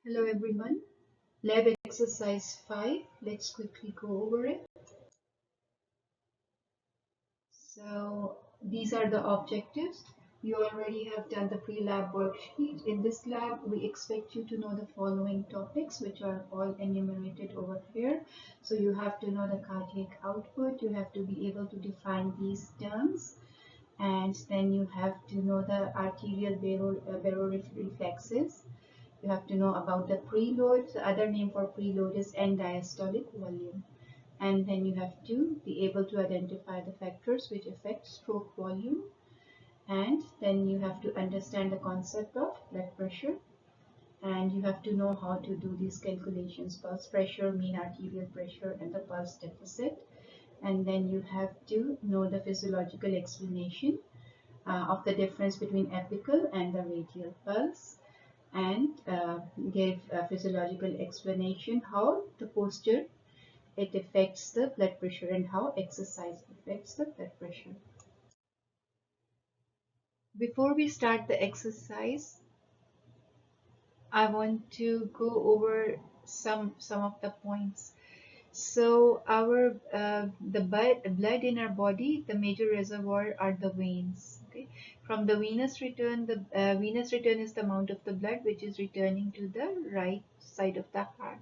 Hello everyone. Lab exercise 5. Let's quickly go over it. So these are the objectives. You already have done the pre-lab worksheet. In this lab, we expect you to know the following topics, which are all enumerated over here. So you have to know the cardiac output. You have to be able to define these terms. And then you have to know the arterial baroreflexes. You have to know about the preload. The other name for preload is end diastolic volume. And then you have to be able to identify the factors which affect stroke volume. And then you have to understand the concept of blood pressure. And you have to know how to do these calculations: pulse pressure, mean arterial pressure, and the pulse deficit. And then you have to know the physiological explanation of the difference between apical and the radial pulse, and give a physiological explanation how the posture it affects the blood pressure and how exercise affects the blood pressure. Before we start the exercise, I want to go over some of the points. So our the blood in our body, the major reservoir are the veins. Okay, from the venous return, the venous return is the amount of the blood which is returning to the right side of the heart.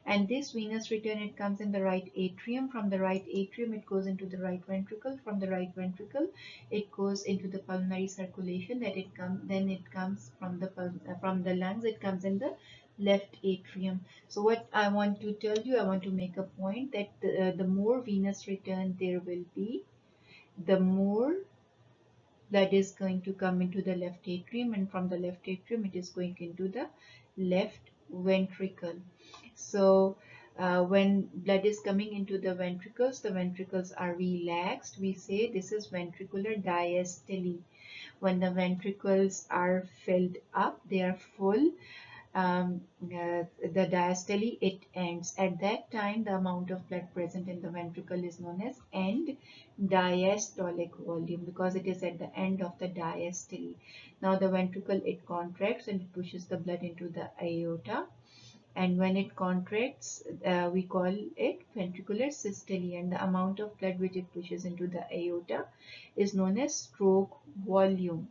And this venous return, it comes in the right atrium. From the right atrium, it goes into the right ventricle. From the right ventricle, it goes into the pulmonary circulation. Then it comes from the lungs. It comes in the left atrium. So what I want to tell you, I want to make a point that the more venous return there will be, the more blood is going to come into the left atrium, and from the left atrium it is going into the left ventricle. So when blood is coming into the ventricles are relaxed. We say this is ventricular diastole. When the ventricles are filled up, they are full, the diastole, it ends. At that time, the amount of blood present in the ventricle is known as end diastolic volume, because it is at the end of the diastole. Now the ventricle, it contracts and it pushes the blood into the aorta. And when it contracts, we call it ventricular systole, and the amount of blood which it pushes into the aorta is known as stroke volume.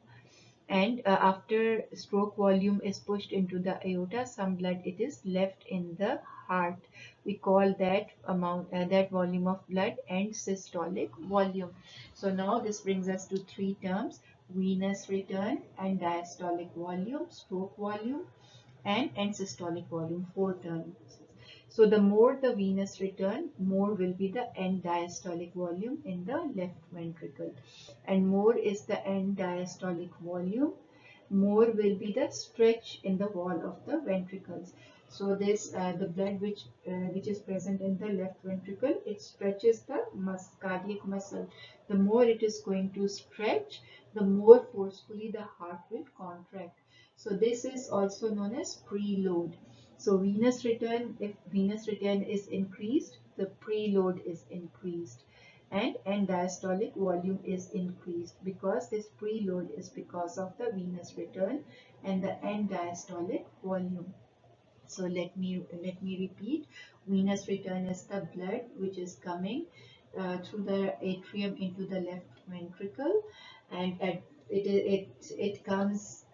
And after stroke volume is pushed into the aorta, some blood it is left in the heart. We call that amount, that volume of blood, end systolic volume. So now this brings us to three terms: venous return, and diastolic volume, stroke volume, and end systolic volume. Four terms. So the more the venous return, more will be the end diastolic volume in the left ventricle. And more is the end diastolic volume, more will be the stretch in the wall of the ventricles. So this the blood which is present in the left ventricle, it stretches the cardiac muscle. The more it is going to stretch, the more forcefully the heart will contract. So this is also known as preload. So venous return, if venous return is increased, the preload is increased, and end diastolic volume is increased, because this preload is because of the venous return and the end diastolic volume. So let me repeat. Venous return is the blood which is coming through the atrium into the left ventricle, and it comes,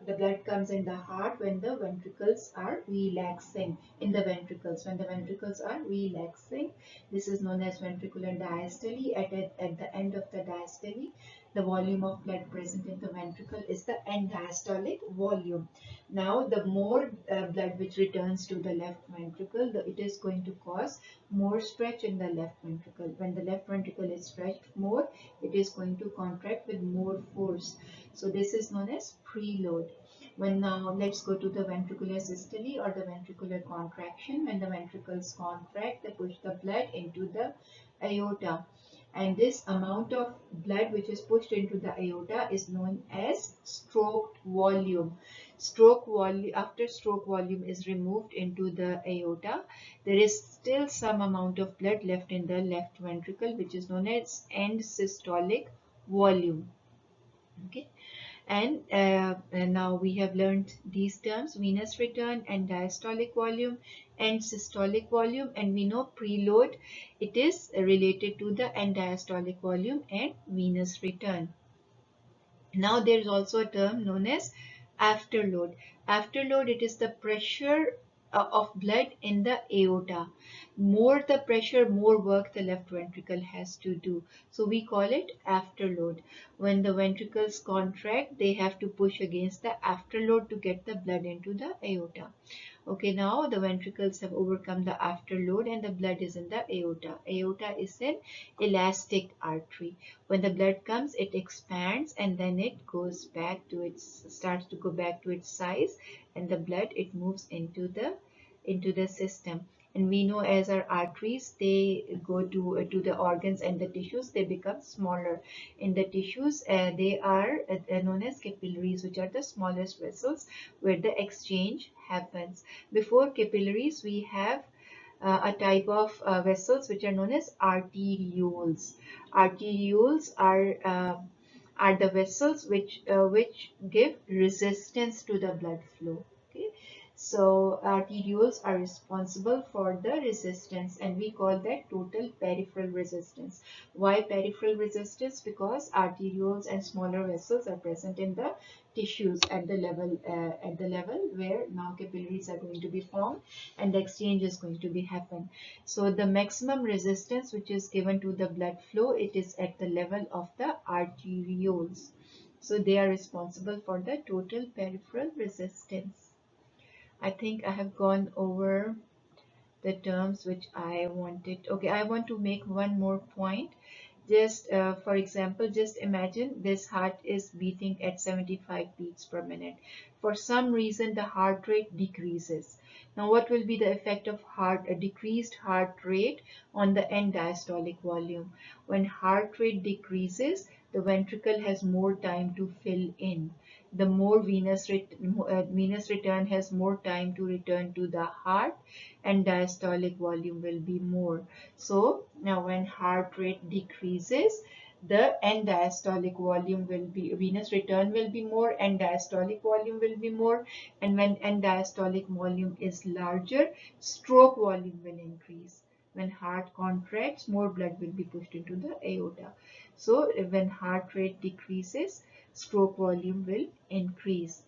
the blood comes in the heart when the ventricles are relaxing. In the ventricles, when the ventricles are relaxing, this is known as ventricular diastole. At the end of the diastole, the volume of blood present in the ventricle is the end diastolic volume. Now the more blood which returns to the left ventricle, it is going to cause more stretch in the left ventricle. When the left ventricle is stretched more, it is going to contract with more force. So this is known as preload. When now let's go to the ventricular systole, or the ventricular contraction. When the ventricles contract, they push the blood into the aorta, and this amount of blood which is pushed into the aorta is known as stroke volume. Stroke volume, after stroke volume is removed into the aorta, there is still some amount of blood left in the left ventricle, which is known as end systolic volume. Okay. And now we have learned these terms: venous return and diastolic volume and systolic volume. And we know preload, it is related to the end diastolic volume and venous return. Now there is also a term known as afterload. Afterload, it is the pressure of blood in the aorta. More the pressure, more work the left ventricle has to do. So we call it afterload. When the ventricles contract, they have to push against the afterload to get the blood into the aorta. Okay, now the ventricles have overcome the afterload and the blood is in the aorta. Aorta is an elastic artery. When the blood comes, it expands and then it goes back to its, starts to go back to its size, and the blood, it moves into the system. And we know as our arteries, they go to the organs and the tissues, they become smaller. In the tissues, they are known as capillaries, which are the smallest vessels where the exchange happens. Before capillaries, we have a type of vessels which are known as arterioles. Arterioles are the vessels which give resistance to the blood flow. Okay, so arterioles are responsible for the resistance, and we call that total peripheral resistance. Why peripheral resistance? Because arterioles and smaller vessels are present in the tissues at the level where now capillaries are going to be formed and the exchange is going to be happen. So the maximum resistance which is given to the blood flow, it is at the level of the arterioles. So they are responsible for the total peripheral resistance. I think I have gone over the terms which I wanted. Okay, I want to make one more point. Just for example, just imagine this heart is beating at 75 beats per minute. For some reason, the heart rate decreases. Now, what will be the effect of a decreased heart rate on the end diastolic volume? When heart rate decreases, the ventricle has more time to fill in. The more venous return has more time to return to the heart, and diastolic volume will be more. So now when heart rate decreases, the end diastolic volume will be, venous return will be more and diastolic volume will be more. And when end diastolic volume is larger, stroke volume will increase. When heart contracts, more blood will be pushed into the aorta. So when heart rate decreases, stroke volume will increase.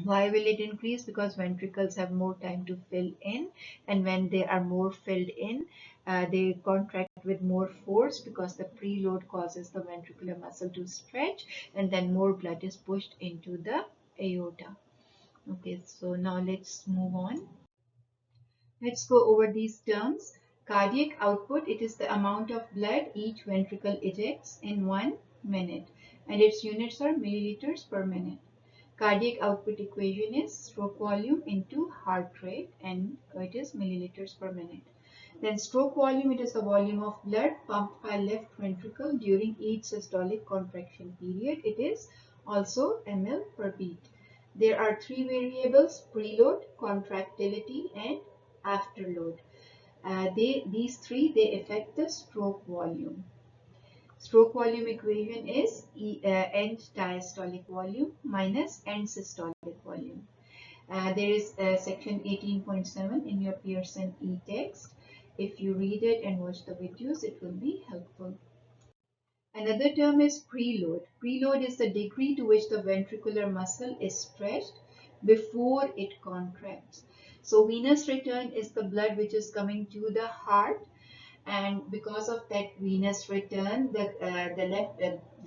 Why will it increase? Because ventricles have more time to fill in, and when they are more filled in, they contract with more force because the preload causes the ventricular muscle to stretch, and then more blood is pushed into the aorta. Okay, so now let's move on. Let's go over these terms. Cardiac output, it is the amount of blood each ventricle ejects in 1 minute, and its units are milliliters per minute. Cardiac output equation is stroke volume into heart rate, and it is milliliters per minute. Then stroke volume, it is the volume of blood pumped by left ventricle during each systolic contraction period. It is also ml per beat. There are three variables: preload, contractility, and afterload. These three, they affect the stroke volume. Stroke volume equation is end diastolic volume minus end systolic volume. There is section 18.7 in your Pearson e-text. If you read it and watch the videos, it will be helpful. Another term is preload. Preload is the degree to which the ventricular muscle is stretched before it contracts. So venous return is the blood which is coming to the heart, and because of that venous return, the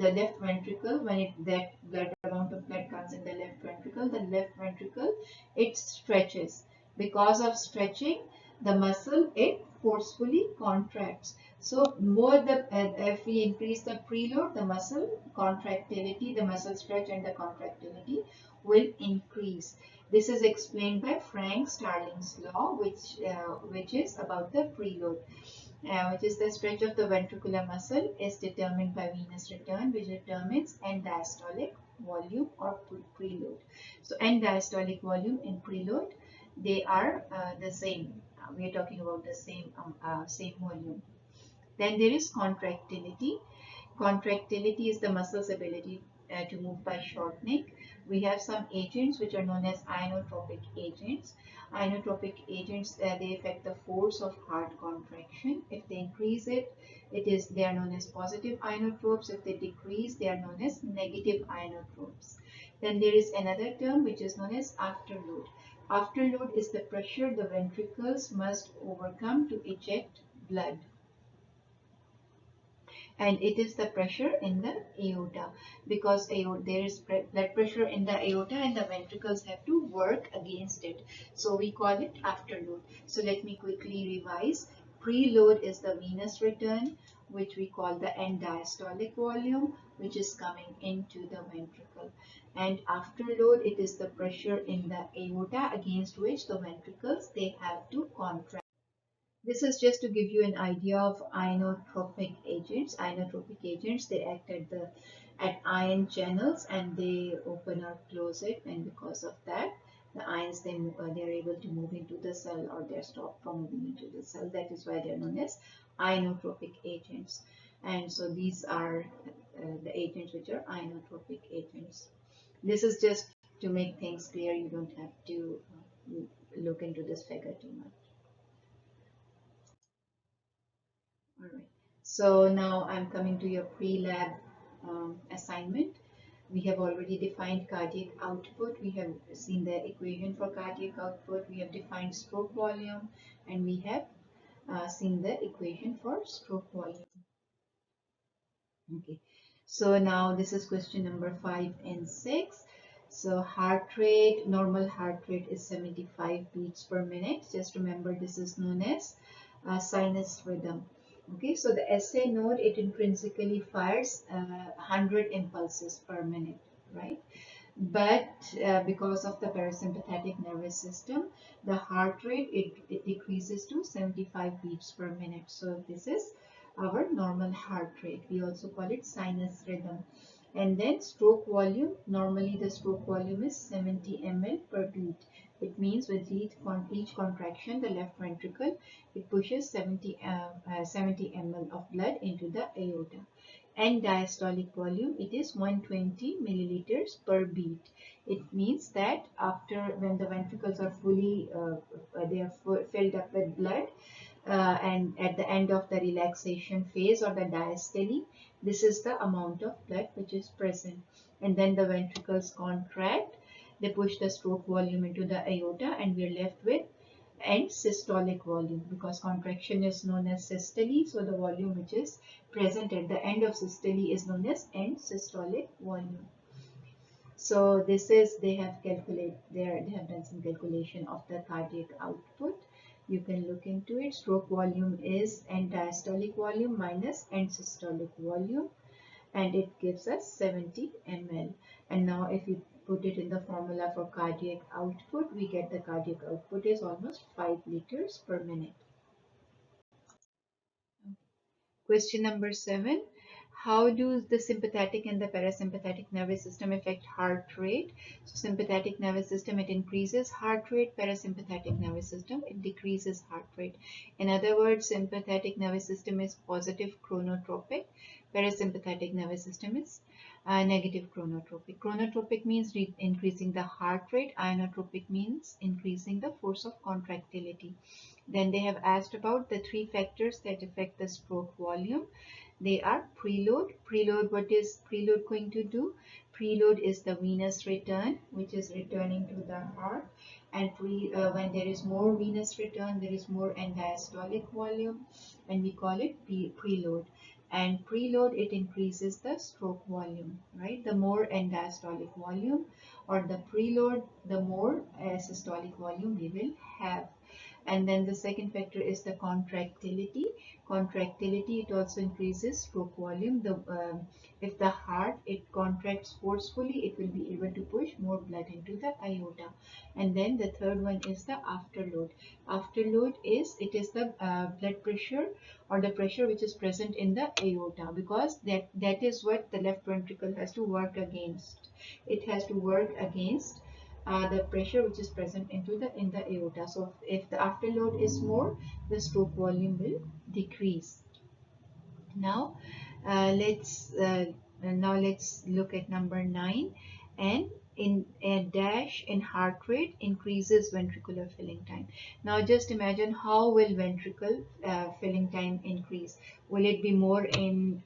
left ventricle, when that blood amount of blood comes in the left ventricle, it stretches. Because of stretching, the muscle, it forcefully contracts. So more if we increase the preload, the muscle contractility, the muscle stretch and the contractility will increase. This is explained by Frank Starling's law, which is about the preload, which is the stretch of the ventricular muscle is determined by venous return, which determines end diastolic volume or preload. So end diastolic volume and preload, they are the same. We are talking about the same volume. Then there is contractility. Contractility is the muscle's ability to move by shortening. We have some agents which are known as inotropic agents. Inotropic agents, they affect the force of heart contraction. If they increase it, they are known as positive inotropes. If they decrease, they are known as negative inotropes. Then there is another term which is known as afterload. Afterload is the pressure the ventricles must overcome to eject blood, and it is the pressure in the aorta, because there is blood pressure in the aorta and the ventricles have to work against it, so we call it afterload. So let me quickly revise. Preload is the venous return, which we call the end diastolic volume, which is coming into the ventricle, and afterload, it is the pressure in the aorta against which the ventricles, they have to contract. This is just to give you an idea of inotropic agents. Inotropic agents, they act at ion channels, and they open or close it, and because of that, the ions, they are able to move into the cell, or they are stopped from moving into the cell. That is why they are known as inotropic agents. And so these are the agents which are inotropic agents. This is just to make things clear. You don't have to look into this figure too much. All right. So now I'm coming to your pre-lab assignment. We have already defined cardiac output. We have seen the equation for cardiac output. We have defined stroke volume, and we have seen the equation for stroke volume. Okay. So now this is question number 5 and 6. So heart rate, normal heart rate is 75 beats per minute. Just remember, this is known as sinus rhythm. Okay, so the SA node, it intrinsically fires 100 impulses per minute, right? But because of the parasympathetic nervous system, the heart rate, it decreases to 75 beats per minute. So this is our normal heart rate. We also call it sinus rhythm. And then stroke volume, normally the stroke volume is 70 ml per beat. It means with each contraction, the left ventricle, it pushes 70 ml of blood into the aorta. And diastolic volume, it is 120 milliliters per beat. It means that after, when the ventricles are fully they are filled up with blood, and at the end of the relaxation phase or the diastole, this is the amount of blood which is present. And then the ventricles contract, they push the stroke volume into the aorta, and we are left with end systolic volume, because contraction is known as systole. So the volume which is present at the end of systole is known as end systolic volume. So this is, they have calculated there, they have done some calculation of the cardiac output. You can look into it. Stroke volume is end diastolic volume minus end systolic volume, and it gives us 70 ml. And now if you put it in the formula for cardiac output, we get the cardiac output is almost 5 liters per minute. Question number 7. How do the sympathetic and the parasympathetic nervous system affect heart rate? So sympathetic nervous system, it increases heart rate. Parasympathetic nervous system, it decreases heart rate. In other words, sympathetic nervous system is positive chronotropic. Parasympathetic nervous system is negative chronotropic. Chronotropic means increasing the heart rate. Inotropic means increasing the force of contractility. Then they have asked about the 3 factors that affect the stroke volume. They are preload. Preload, what is preload going to do? Preload is the venous return, which is returning to the heart. And when there is more venous return, there is more end diastolic volume, and we call it preload. And preload, it increases the stroke volume, right? The more end diastolic volume or the preload, the more systolic volume we will have. And then the second factor is the contractility. Contractility, it also increases stroke volume. If the heart, it contracts forcefully, it will be able to push more blood into the aorta. And then the third one is the afterload. Afterload is, it is the blood pressure or the pressure which is present in the aorta, because that is what the left ventricle has to work against. It has to work against the pressure which is present in the aorta. So if the afterload is more, the stroke volume will decrease. Now let's And now let's look at number 9. And in a dash in heart rate increases ventricular filling time. Now just imagine, how will ventricle filling time increase? Will it be more in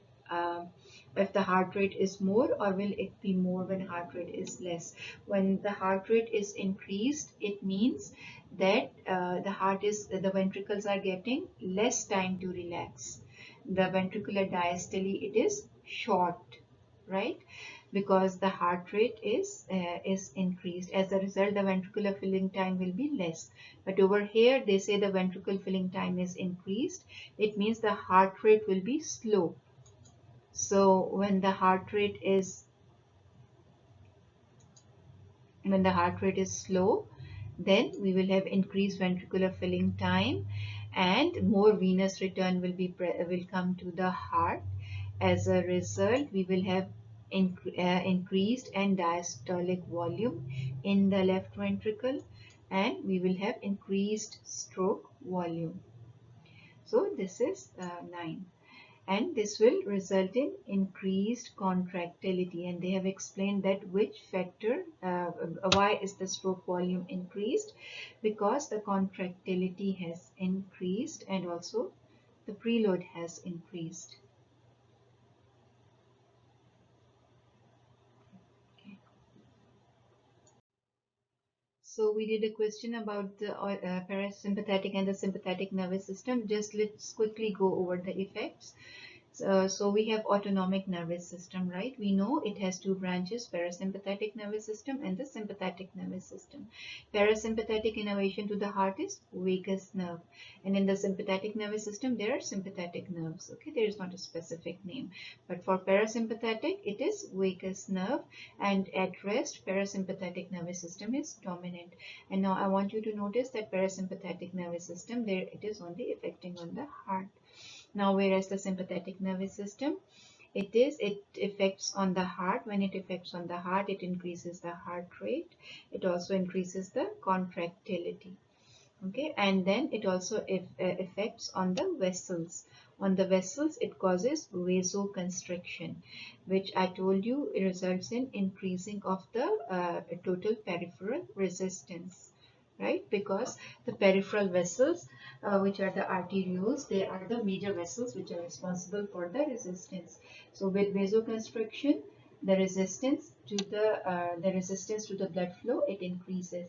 if the heart rate is more, or will it be more when heart rate is less? When the heart rate is increased, it means that the ventricles are getting less time to relax. The ventricular diastole, it is short, right? Because the heart rate is increased. As a result, the ventricular filling time will be less. But over here they say the ventricle filling time is increased. It means the heart rate will be slow. So when the heart rate is slow, then we will have increased ventricular filling time, and more venous return will come to the heart. As a result, we will have increased and diastolic volume in the left ventricle, and we will have increased stroke volume. So this is 9, and this will result in increased contractility, and they have explained that which factor, why is the stroke volume increased? Because the contractility has increased and also the preload has increased. Okay. So we did a question about the parasympathetic and the sympathetic nervous system. Just let's quickly go over the effects. So we have autonomic nervous system, right? We know it has two branches, parasympathetic nervous system and the sympathetic nervous system. Parasympathetic innervation to the heart is vagus nerve, and in the sympathetic nervous system there are sympathetic nerves. Okay, there is not a specific name, but for parasympathetic it is vagus nerve, and at rest parasympathetic nervous system is dominant. And now I want you to notice that parasympathetic nervous system, there it is only affecting on the heart. Now, whereas the sympathetic nervous system, it affects on the heart. When it affects on the heart, it increases the heart rate. It also increases the contractility. Okay, and then it also affects on the vessels. On the vessels, it causes vasoconstriction, which I told you results in increasing of the total peripheral resistance, right? Because the peripheral vessels, which are the arterioles, they are the major vessels which are responsible for the resistance. So with vasoconstriction, the resistance to the blood flow, it increases.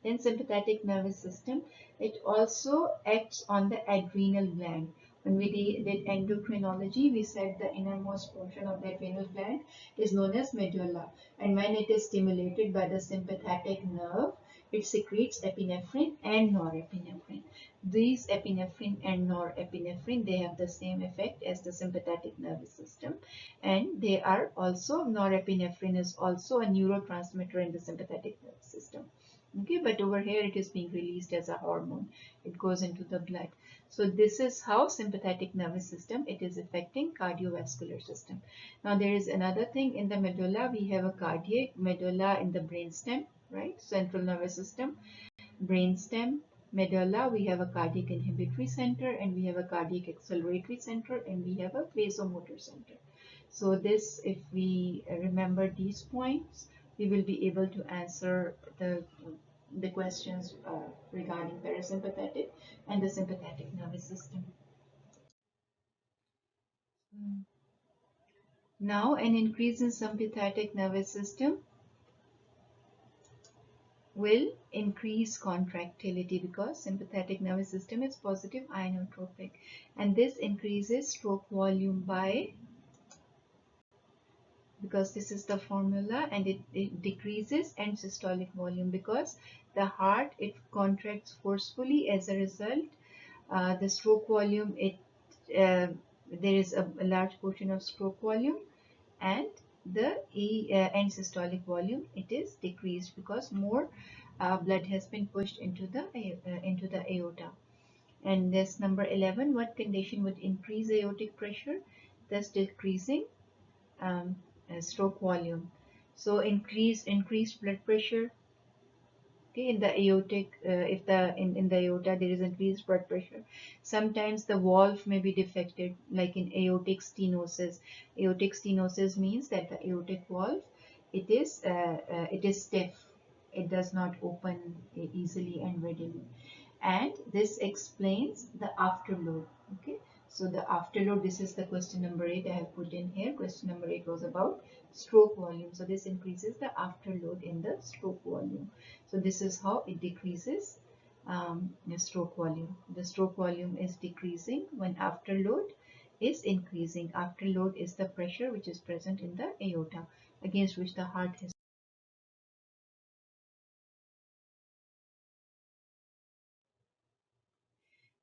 Then sympathetic nervous system, it also acts on the adrenal gland. When we did endocrinology, we said the innermost portion of the adrenal gland is known as medulla, and when it is stimulated by the sympathetic nerve, it secretes epinephrine and norepinephrine. These epinephrine and norepinephrine, they have the same effect as the sympathetic nervous system, and they are also, norepinephrine is also a neurotransmitter in the sympathetic nervous system. Okay, but over here it is being released as a hormone. It goes into the blood. So this is how sympathetic nervous system, it is affecting cardiovascular system. Now there is another thing in the medulla. We have a cardiac medulla in the brainstem, right? Central nervous system, brainstem, medulla. We have a cardiac inhibitory center, and we have a cardiac acceleratory center, and we have a vasomotor center. So this, if we remember these points, we will be able to answer the questions regarding parasympathetic and the sympathetic nervous system. Now, an increase in sympathetic nervous system will increase contractility, because sympathetic nervous system is positive inotropic, and this increases stroke volume by, because this is the formula, and it decreases end systolic volume because the heart, it contracts forcefully. As a result, the stroke volume, there is a large portion of stroke volume, and the end systolic volume, it is decreased because more blood has been pushed into the aorta. And this number 11, what condition would increase aortic pressure, thus decreasing stroke volume? So increased blood pressure Okay, in the aortic, if in the aorta there is increased blood pressure, sometimes the valve may be defected, like in aortic stenosis. Aortic stenosis means that the aortic valve, it is stiff, it does not open easily and readily, and this explains the afterload. Okay, so the afterload, this is the question number 8 I have put in here. Question number 8 was about stroke volume. So this increases the afterload in the stroke volume. So this is how it decreases the stroke volume. The stroke volume is decreasing when afterload is increasing. Afterload is the pressure which is present in the aorta, against which the heart has.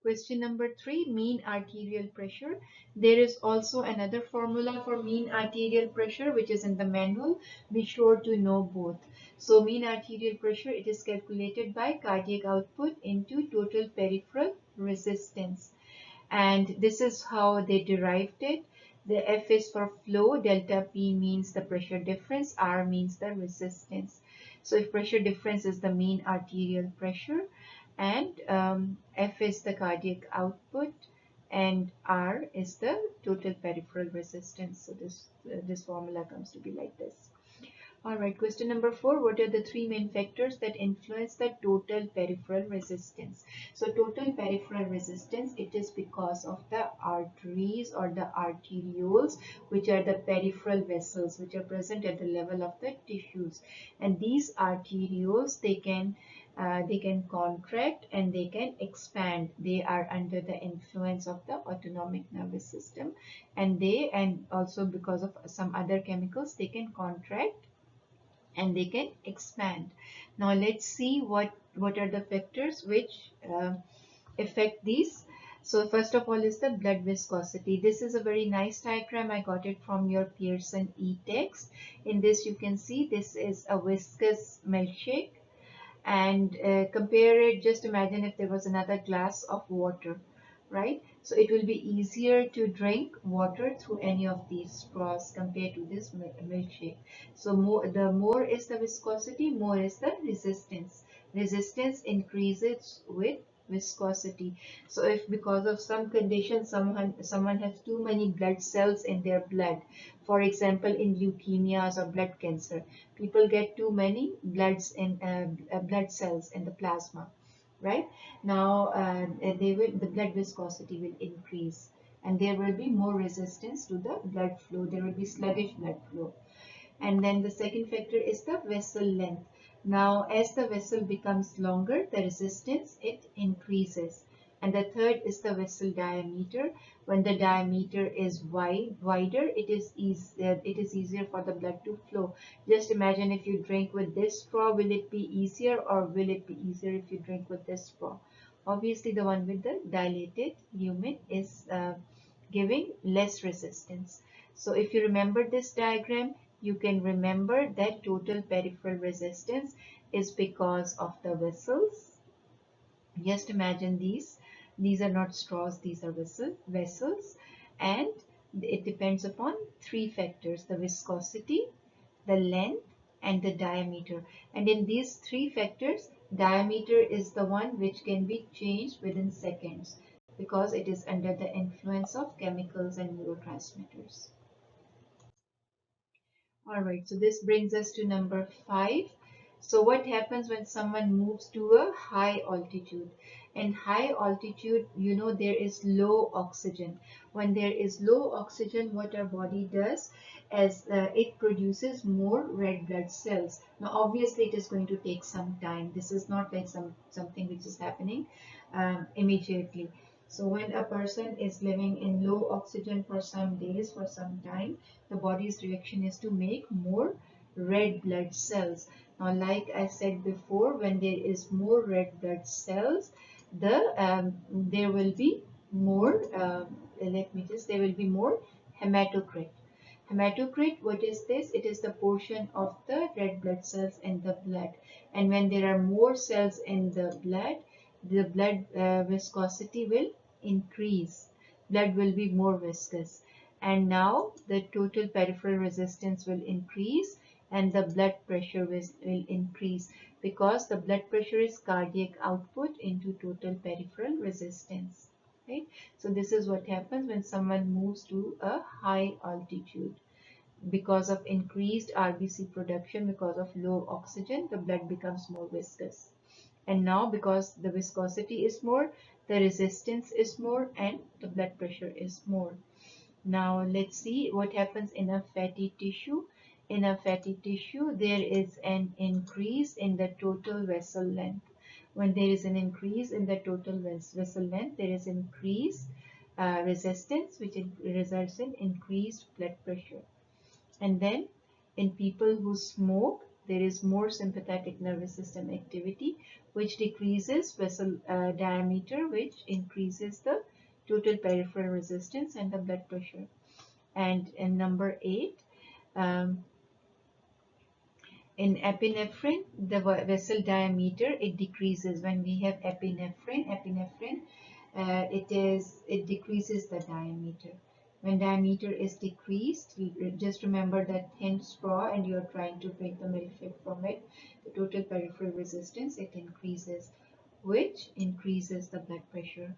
Question number 3, mean arterial pressure. There is also another formula for mean arterial pressure which is in the manual. Be sure to know both. So mean arterial pressure, it is calculated by cardiac output into total peripheral resistance. And this is how they derived it. The F is for flow, delta P means the pressure difference, R means the resistance. So if pressure difference is the mean arterial pressure, and F is the cardiac output, and R is the total peripheral resistance. So this formula comes to be like this. All right, question number 4. What are the three main factors that influence the total peripheral resistance? So total peripheral resistance, it is because of the arteries or the arterioles, which are the peripheral vessels which are present at the level of the tissues. And these arterioles, they can contract and they can expand. They are under the influence of the autonomic nervous system, and also because of some other chemicals, they can contract and they can expand. Now let's see what are the factors which affect these. So first of all is the blood viscosity. This is a very nice diagram. I got it from your Pearson e-text. In this you can see this is a viscous milkshake, and compare it, just imagine if there was another glass of water, right? So it will be easier to drink water through any of these straws compared to this milkshake. So the more is the viscosity, more is the resistance. Resistance increases with viscosity. So if because of some condition someone has too many blood cells in their blood, for example in leukemias or blood cancer, people get too many blood cells in the plasma, right? Now the blood viscosity will increase, and there will be more resistance to the blood flow. There will be sluggish blood flow. And then the second factor is the vessel length. Now as the vessel becomes longer, the resistance, it increases. And the third is the vessel diameter. When the diameter is wider, it is easier for the blood to flow. Just imagine if you drink with this straw, will it be easier, or will it be easier if you drink with this straw? Obviously the one with the dilated lumen is giving less resistance. So if you remember this diagram, you can remember that total peripheral resistance is because of the vessels. Just imagine these are not straws, these are vessels, and it depends upon three factors: the viscosity, the length, and the diameter. And in these three factors, diameter is the one which can be changed within seconds because it is under the influence of chemicals and neurotransmitters. All right, so this brings us to number 5. So what happens when someone moves to a high altitude? In high altitude, you know, there is low oxygen. When there is low oxygen, what our body does is it produces more red blood cells. Now, obviously, it is going to take some time. This is not like something which is happening immediately. So when a person is living in low oxygen for some days, for some time, the body's reaction is to make more red blood cells. Now, like I said before, when there is more red blood cells, there will be more. There will be more hematocrit. Hematocrit, what is this? It is the portion of the red blood cells in the blood. And when there are more cells in the blood viscosity will increase. Blood will be more viscous. And now the total peripheral resistance will increase and the blood pressure will increase. because the blood pressure is cardiac output into total peripheral resistance, right? So this is what happens when someone moves to a high altitude. Because of increased RBC production, because of low oxygen, the blood becomes more viscous. And now because the viscosity is more, the resistance is more, and the blood pressure is more. Now let's see what happens in a fatty tissue. In a fatty tissue, there is an increase in the total vessel length. When there is an increase in the total vessel length, there is increased resistance, which results in increased blood pressure. And then in people who smoke, there is more sympathetic nervous system activity, which decreases vessel diameter, which increases the total peripheral resistance and the blood pressure. And in number 8, um, in epinephrine, the vessel diameter, it decreases. When we have epinephrine, it decreases the diameter. When diameter is decreased, just remember that thin straw and you're trying to drink the milkshake from it, the total peripheral resistance, it increases, which increases the blood pressure.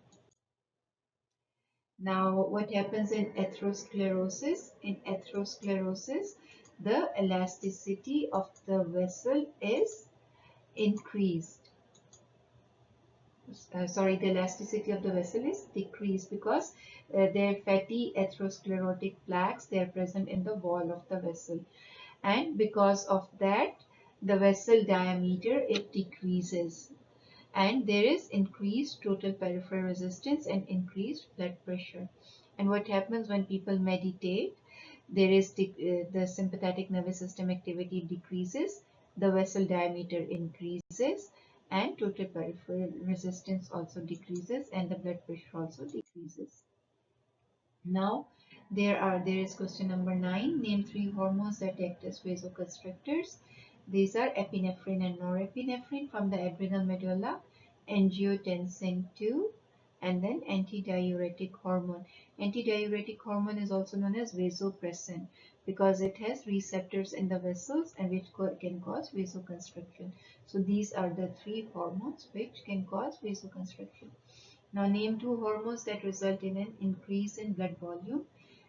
Now, what happens in atherosclerosis? In atherosclerosis, the elasticity of the vessel is increased. The elasticity of the vessel is decreased because their fatty atherosclerotic plaques, they are present in the wall of the vessel. And because of that, the vessel diameter, it decreases. And there is increased total peripheral resistance and increased blood pressure. And what happens when people meditate? There is the sympathetic nervous system activity decreases, the vessel diameter increases, and total peripheral resistance also decreases, and the blood pressure also decreases. Now, there is question number 9. Name 3 hormones that act as vasoconstrictors. These are epinephrine and norepinephrine from the adrenal medulla, angiotensin II, and then antidiuretic hormone. Antidiuretic hormone is also known as vasopressin because it has receptors in the vessels and which can cause vasoconstriction. So these are the 3 hormones which can cause vasoconstriction. Now name 2 hormones that result in an increase in blood volume,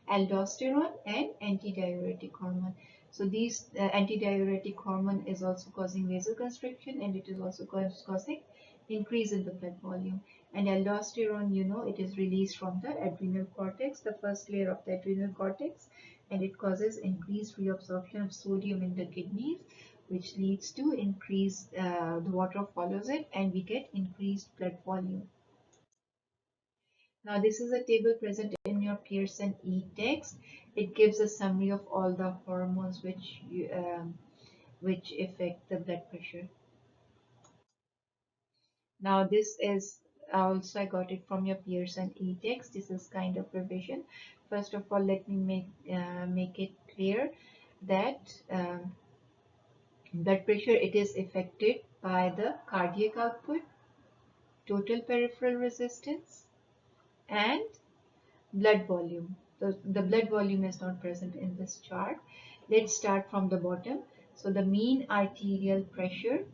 aldosterone and antidiuretic hormone. So these antidiuretic hormone is also causing vasoconstriction and it is also causing increase in the blood volume. And aldosterone, you know, it is released from the adrenal cortex, the first layer of the adrenal cortex, and it causes increased reabsorption of sodium in the kidneys, which leads to increased, the water follows it and we get increased blood volume. Now this is a table present in your Pearson e-text. It gives a summary of all the hormones which affect the blood pressure. Now this is also I got it from your Pearson e-text. This is kind of revision. First of all, let me make it clear that blood pressure, it is affected by the cardiac output, total peripheral resistance, and blood volume. The blood volume is not present in this chart. Let's start from the bottom. So the mean arterial pressure,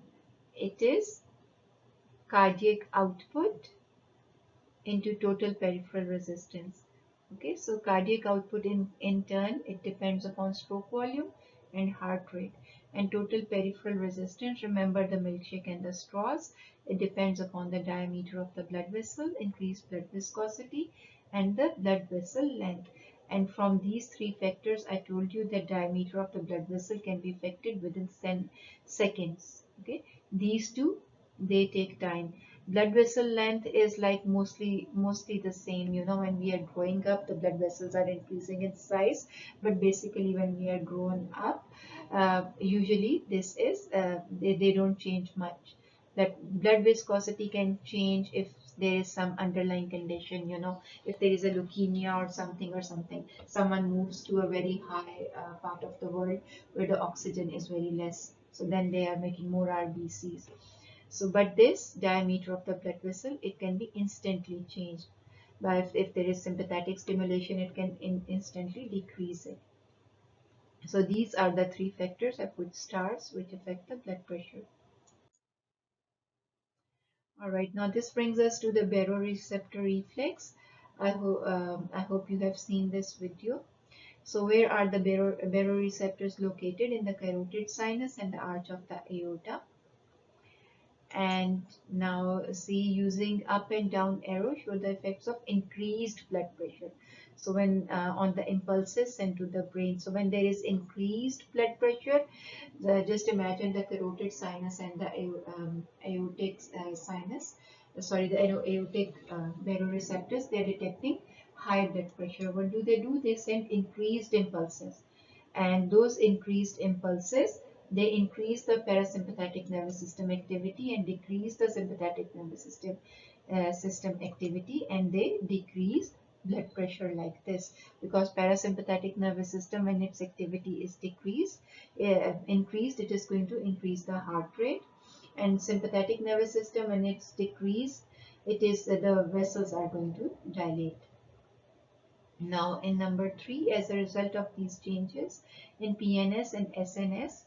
it is cardiac output into total peripheral resistance. Okay, so cardiac output in turn, it depends upon stroke volume and heart rate. And total peripheral resistance, remember the milkshake and the straws, it depends upon the diameter of the blood vessel, increased blood viscosity, and the blood vessel length. And from these 3 factors, I told you that diameter of the blood vessel can be affected within seconds. Okay, these two, they take time. Blood vessel length is like mostly the same, you know, when we are growing up, the blood vessels are increasing in size, but basically when we are grown up, usually this is they don't change much. That blood viscosity can change if there is some underlying condition, you know, if there is a leukemia or something, someone moves to a very high part of the world where the oxygen is very less, so then they are making more RBCs. So, but this diameter of the blood vessel, it can be instantly changed. But if there is sympathetic stimulation, it can instantly decrease it. So these are the 3 factors I put stars which affect the blood pressure. All right, now this brings us to the baroreceptor reflex. I hope you have seen this video. So where are the baroreceptors located? In the carotid sinus and the arch of the aorta. And now see, using up and down arrow show the effects of increased blood pressure. So when on the impulses sent to the brain. So when there is increased blood pressure, just imagine the carotid sinus and the aortic sinus, sorry, the aortic baroreceptors, they're detecting high blood pressure. What do? They send increased impulses, and those increased impulses, they increase the parasympathetic nervous system activity and decrease the sympathetic nervous system activity, and they decrease blood pressure like this, because parasympathetic nervous system, when its activity is increased, it is going to increase the heart rate, and sympathetic nervous system, when it's decreased, it is the vessels are going to dilate. Now in number 3, as a result of these changes in PNS and SNS,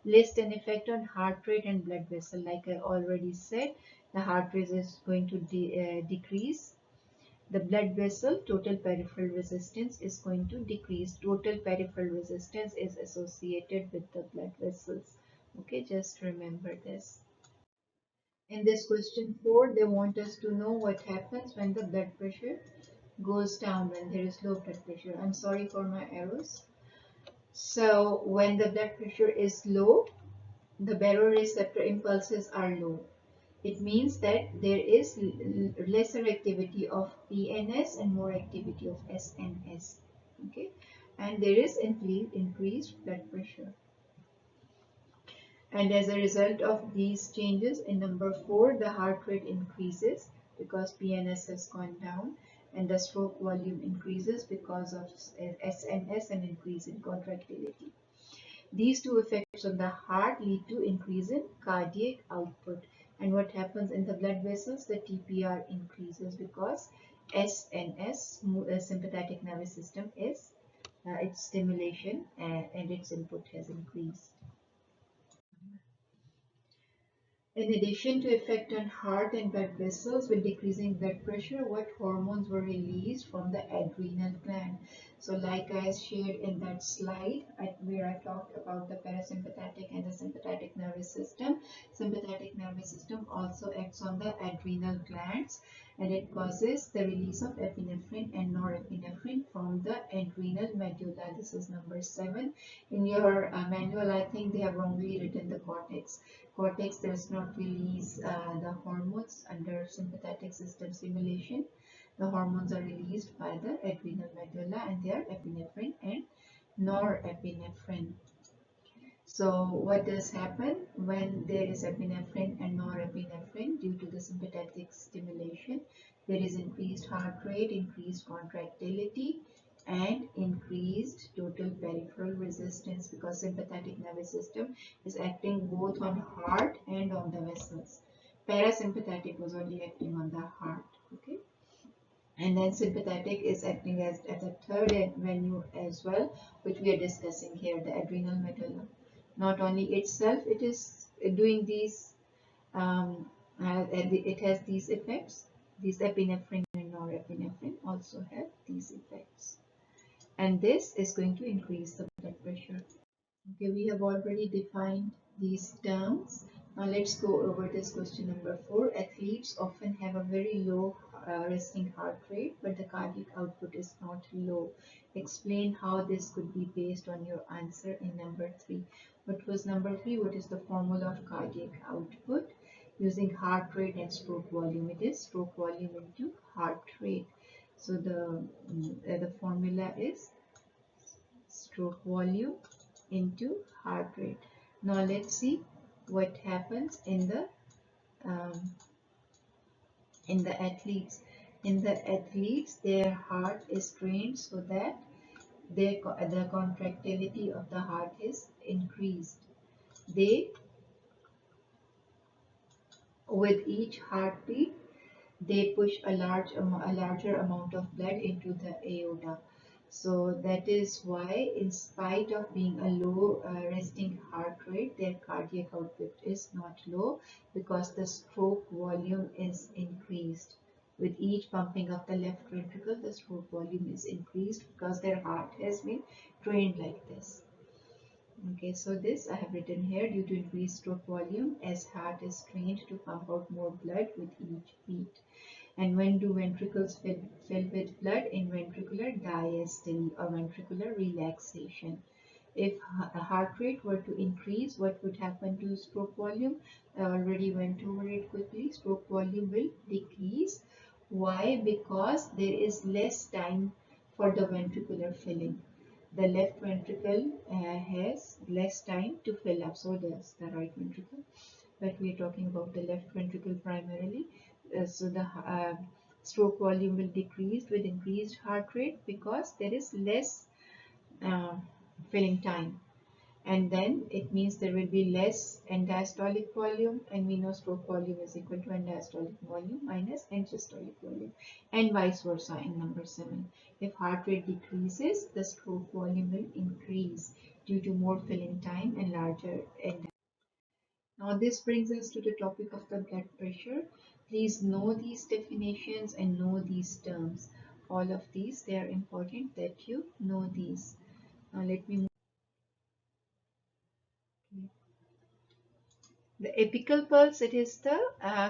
list an effect on heart rate and blood vessel. Like I already said, the heart rate is going to decrease. The blood vessel, total peripheral resistance, is going to decrease. Total peripheral resistance is associated with the blood vessels. Okay, just remember this. In this question 4, they want us to know what happens when the blood pressure goes down, when there is low blood pressure. I'm sorry for my arrows. So when the blood pressure is low, the baroreceptor impulses are low. It means that there is lesser activity of PNS and more activity of SNS. Okay, and there is increased blood pressure. And as a result of these changes in number 4, the heart rate increases because PNS has gone down, and the stroke volume increases because of SNS and increase in contractility. These two effects on the heart lead to increase in cardiac output. And what happens in the blood vessels? The TPR increases because SNS, sympathetic nervous system, is its stimulation and its input has increased. In addition to effect on heart and blood vessels with decreasing blood pressure, what hormones were released from the adrenal gland? So like I shared in that slide where I talked about the parasympathetic and the sympathetic nervous system, sympathetic nervous system also acts on the adrenal glands, and it causes the release of epinephrine and norepinephrine from the adrenal medulla. This is number 7. In your manual, I think they have wrongly written the cortex. Cortex does not release the hormones under sympathetic system stimulation. The hormones are released by the adrenal medulla, and they are epinephrine and norepinephrine. So what does happen when there is epinephrine and norepinephrine due to the sympathetic stimulation? There is increased heart rate, increased contractility, and increased total peripheral resistance, because sympathetic nervous system is acting both on heart and on the vessels. Parasympathetic was only acting on the heart. Okay. And then sympathetic is acting as a third venue as well, which we are discussing here, the adrenal medulla. Not only itself, it is doing these, it has these effects. These epinephrine and norepinephrine also have these effects. And this is going to increase the blood pressure. Okay, we have already defined these terms. Now let's go over this question number 4. Athletes often have a very low resting heart rate, but the cardiac output is not low. Explain how this could be based on your answer in number 3. What was number 3? What is the formula of cardiac output? Using heart rate and stroke volume. It is stroke volume into heart rate. So the formula is stroke volume into heart rate. Now let's see what happens um, in the athletes. In the athletes, their heart is trained so that the contractility of the heart is increased. They, with each heartbeat, they push a larger amount of blood into the aorta. So that is why, in spite of being a low resting heart rate, their cardiac output is not low, because the stroke volume is increased. With each pumping of the left ventricle, the stroke volume is increased because their heart has been trained like this. Okay, so this I have written here: due to increased stroke volume, as heart is trained to pump out more blood with each beat. And when do ventricles fill with blood? In ventricular diastole or ventricular relaxation. If a heart rate were to increase, what would happen to stroke volume? I already went over it quickly. Stroke volume will decrease. Why? Because there is less time for the ventricular filling. The left ventricle has less time to fill up, so does the right ventricle. But we are talking about the left ventricle primarily. So the stroke volume will decrease with increased heart rate because there is less uh, filling time, and then it means there will be less end-diastolic volume, and we know stroke volume is equal to end-diastolic volume minus end-systolic volume, and vice versa in number 7. If heart rate decreases, the stroke volume will increase due to more filling time and larger end. Now this brings us to the topic of the blood pressure. Please know these definitions and know these terms. All of these, they are important that you know these. Now let me move. The apical pulse, it is the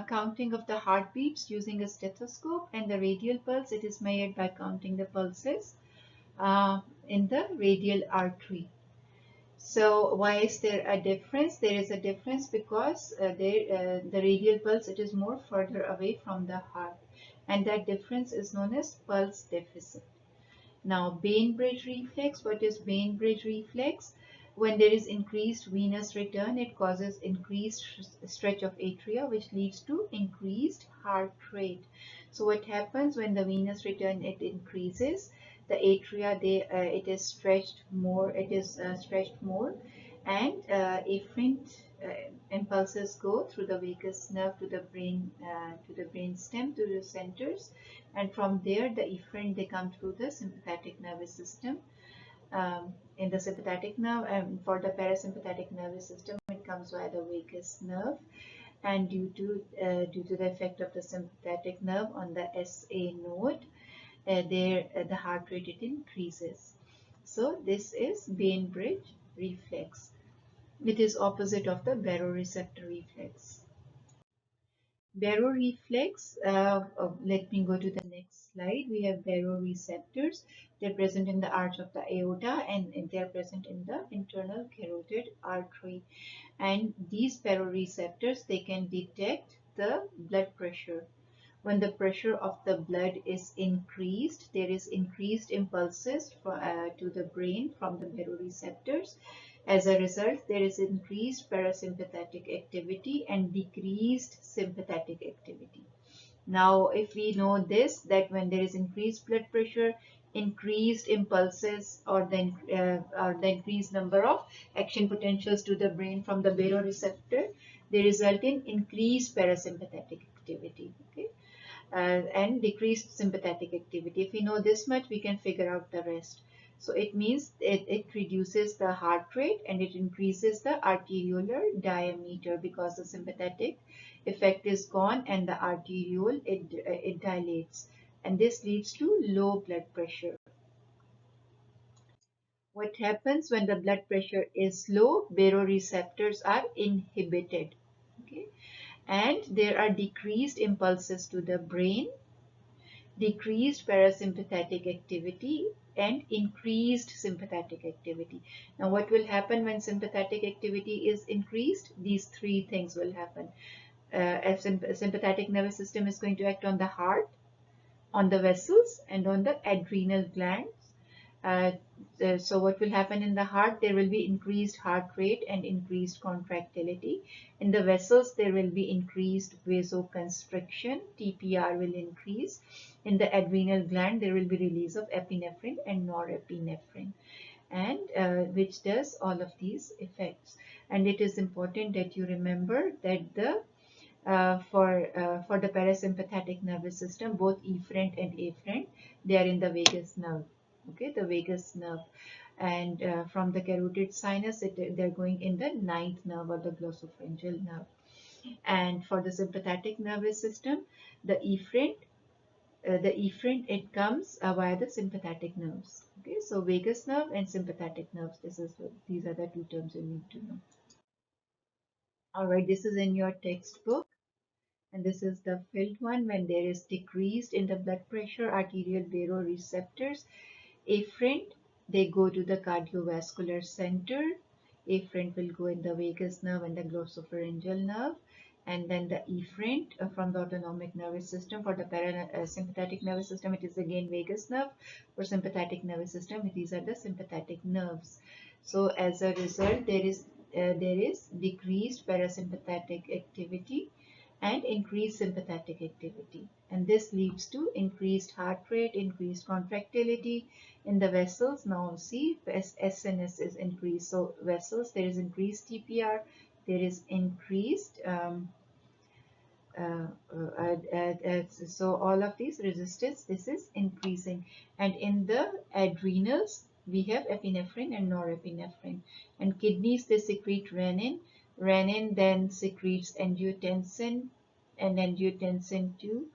counting of the heartbeats using a stethoscope, and the radial pulse, it is measured by counting the pulses uh, in the radial artery. So why is there a difference? There is a difference because the radial pulse, it is more further away from the heart, and that difference is known as pulse deficit. Now, Bainbridge reflex. What is Bainbridge reflex? When there is increased venous return, it causes increased stretch of atria, which leads to increased heart rate. So what happens when the venous return it increases? The atria, it is stretched more. It is stretched more, and efferent impulses go through the vagus nerve to the brain stem, to the centers, and from there the efferent, they come through the sympathetic nervous system. In the sympathetic nerve, and for the parasympathetic nervous system, it comes via the vagus nerve, and due to the effect of the sympathetic nerve on the SA node, the heart rate it increases. So this is Bainbridge reflex. It is opposite of the baroreceptor reflex. Baroreflex, let me go to the next slide. We have baroreceptors. They're present in the arch of the aorta, and they're present in the internal carotid artery. And these baroreceptors, they can detect the blood pressure. When the pressure of the blood is increased, there is increased impulses to the brain from the baroreceptors. As a result, there is increased parasympathetic activity and decreased sympathetic activity. Now, if we know this, that when there is increased blood pressure, increased impulses, or the increased number of action potentials to the brain from the baroreceptor, they result in increased parasympathetic activity. Okay, and decreased sympathetic activity. If we know this much, we can figure out the rest. So it means it reduces the heart rate and it increases the arteriolar diameter, because the sympathetic effect is gone and the arteriole it dilates, and this leads to low blood pressure. What happens when the blood pressure is low? Baroreceptors are inhibited. Okay, and there are decreased impulses to the brain, decreased parasympathetic activity, and increased sympathetic activity. Now, what will happen when sympathetic activity is increased? These three things will happen. Sympathetic nervous system is going to act on the heart, on the vessels, and on the adrenal glands. Uh, so what will happen in the heart? There will be increased heart rate and increased contractility. In the vessels, there will be increased vasoconstriction. TPR will increase. In the adrenal gland, there will be release of epinephrine and norepinephrine, and which does all of these effects. And it is important that you remember that for the parasympathetic nervous system, both efferent and afferent, they are in the vagus nerve. okay, the vagus nerve. And from the carotid sinus, they're going in the ninth nerve or the glossopharyngeal nerve. And for the sympathetic nervous system, the efferent, it comes via the sympathetic nerves. Okay, so vagus nerve and sympathetic nerves. These are the two terms you need to know. All right, this is in your textbook. And this is the filled one. When there is decreased in the blood pressure, arterial baroreceptors, afferent, they go to the cardiovascular center. Afferent will go in the vagus nerve and the glossopharyngeal nerve. And then the efferent from the autonomic nervous system. For the parasympathetic nervous system, it is again vagus nerve. For sympathetic nervous system, these are the sympathetic nerves. So as a result, there is decreased parasympathetic activity and increased sympathetic activity. And this leads to increased heart rate, increased contractility in the vessels. Now see, SNS is increased. So vessels, there is increased TPR, there is increased, so all of these resistance, this is increasing. And in the adrenals, we have epinephrine and norepinephrine. And kidneys, they secrete renin. Renin then secretes angiotensin, and angiotensin 2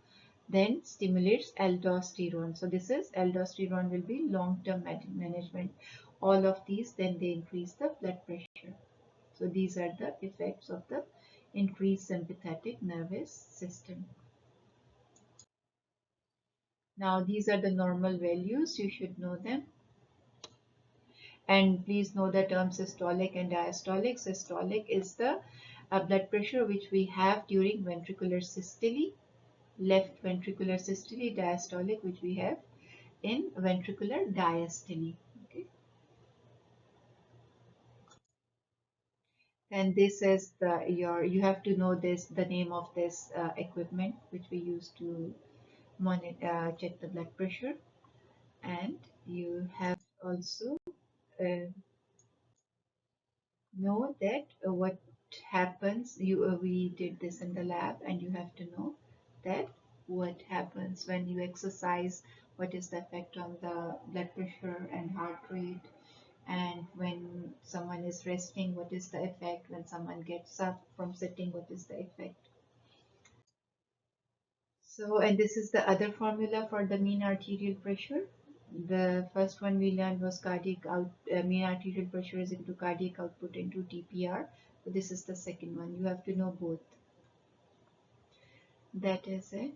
then stimulates aldosterone. So this is aldosterone will be long-term management. All of these, then they increase the blood pressure. So these are the effects of the increased sympathetic nervous system. Now these are the normal values, you should know them. And please know the term systolic and diastolic. Systolic is the blood pressure which we have during ventricular systole, left ventricular systole. Diastolic, which we have in ventricular diastole. Okay. And this is you have to know the name of this equipment which we use to check the blood pressure. And you have also uh, know that what happens. We did this in the lab, and you have to know that what happens when you exercise, what is the effect on the blood pressure and heart rate, and when someone is resting, what is the effect, when someone gets up from sitting, what is the effect. So, and this is the other formula for the mean arterial pressure. The first one we learned was mean arterial pressure is equal to cardiac output into TPR. So this is the second one. You have to know both. That is it.